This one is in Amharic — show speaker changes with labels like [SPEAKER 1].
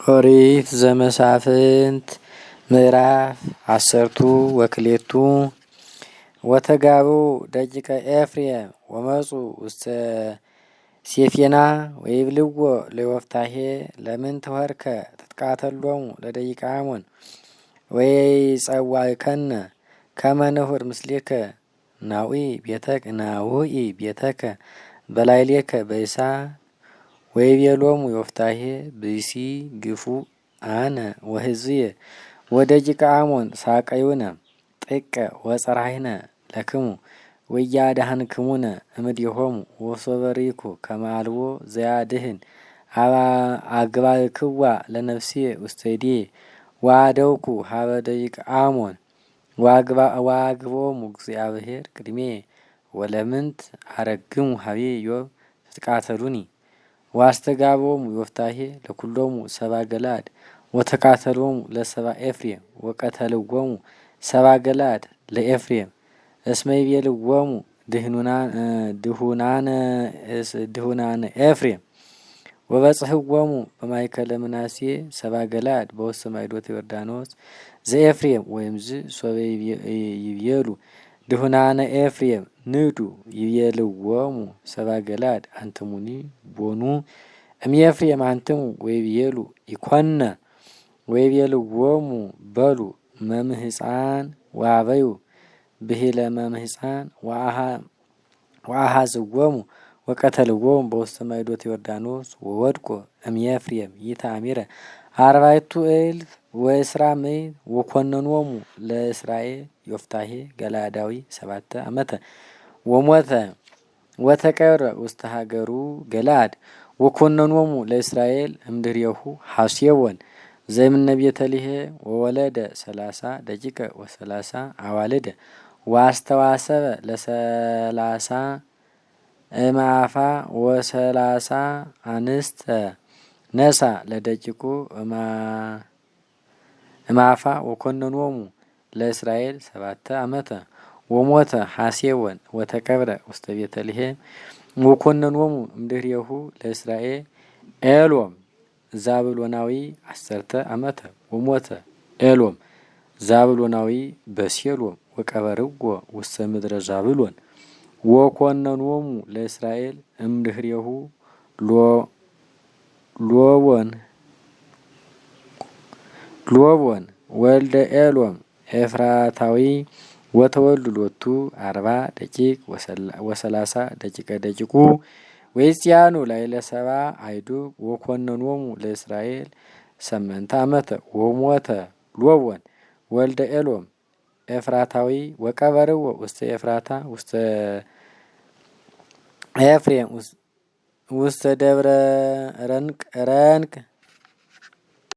[SPEAKER 1] ኦሪት ዘመሳፍንት ምዕራፍ 10 ወክሌቱ ወተጋቡ ደቂቀ ኤፍሬም ወመፁ ውስተ ሴፌና ወይብልዎ ለዮፍታሔ ለምን ተወርከ ትትቃተሎሙ ለደቂቀ አሞን ወይጸዋዕከነ ከመ ንሑር ምስሌከ ናውኢ ቤተከ በላዕሌከ በይሳ ወይቤሎሙ ዮፍታሔ ብእሲ ግፉእ አነ ወሕዝብየ ወደቂቀ አሞን ሳቀዩነ ጥቀ ወጸራሂነ ለክሙ ወያድኀንክሙነ እምኔሆሙ ወሶበ ርኢኩ ከመ አልቦ ዘያድኅን አግባእክዋ ለነፍስየ ውስተ እዴየ ወአደውኩ ሀበ ደቂቀ አሞን ወአግቦሙ እግዚአብሔር ቅድሜየ ወለምንት አረግሙ ሀቤ ኢዮብ ትትቃተሉኒ ዋስተጋቦሙ ዮፍታሔ ለኩሎሙ ሰብአ ገለአድ ወተቃተሎሙ ለሰብአ ኤፍሬም ወቀተልዎሙ ሰብአ ገለአድ ለኤፍሬም እስመ ይቤልዎሙ ድሁናነ ኤፍሬም ወበጽሕዎሙ በማእከለ ምናሴ ሰብአ ገለአድ በውስተ ማይዶተ ዮርዳኖስ ዘኤፍሬም ወይምዝ ሶበ ይቤሉ ድሁናነ ኤፍሬም ንዱ ይቤልዎሙ ሰብአ ገለአድ አንትሙኒ ቦኑ እምኤፍሬም አንትሙ ወይቤሉ ኢኮነ ወይቤልዎሙ በሉ መምህፃን ወአበዩ ብሂለ መምህፃን ወአኀዝዎሙ ወቀተልዎሙ በውስተ ማይዶተ ዮርዳኖስ ወወድቆ እምኤፍሬም ይትአሚረ አርባዕቱ እልፍ ወእስራ ምዕት ወኰነኖሙ ለእስራኤል ዮፍታሔ ገለአዳዊ 7 ዓመተ ወሞተ ወተቀብረ ውስተ ሀገሩ ገለአድ ወኰነኖሙ ለእስራኤል እምድኅሬሁ ሐሴቦን ዘእምነ ቤተልሔም ወወለደ 30 ደቂቀ ወ30 አዋልደ ወአስተዋሰበ ለ30 እምአፋ ወ30 አንስተ ነሣ ለደቂቁ እምአፋ ወኰነኖሙ ለእስራኤል 7 ዓመተ ወሞተ ሐሴቦን ወተቀብረ ውስተ ቤተልሔም ወኰነኖሙ እምድኅሬሁ ለእስራኤል ኤሎም ዛብሎናዊ 10 ዓመተ ወሞተ ኤሎም ዛብሎናዊ በሴሎም ወቀበርዎ ውስተ ምድረ ዛብሎን ወኰነኖሙ ለእስራኤል እምድኅሬሁ ሎቦን ወልደ ኤሎም ኤፍራታዊ ወተወልዱ ሎቱ 40 ደቂቅ ወ30 ደቂቀ ደቂቁ ወይጽያኑ ላዕለ ሰብአ አዕዱግ ወኰነኖሙ ለእስራኤል 8 ዓመተ ወሞተ ሎቦን ወልደ ኤሎም ኤፍራታዊ ወቀበርዎ ውስተ ኤፍራታ ውስተ ኤፍሬም ውስተ ደብረ ረንቅ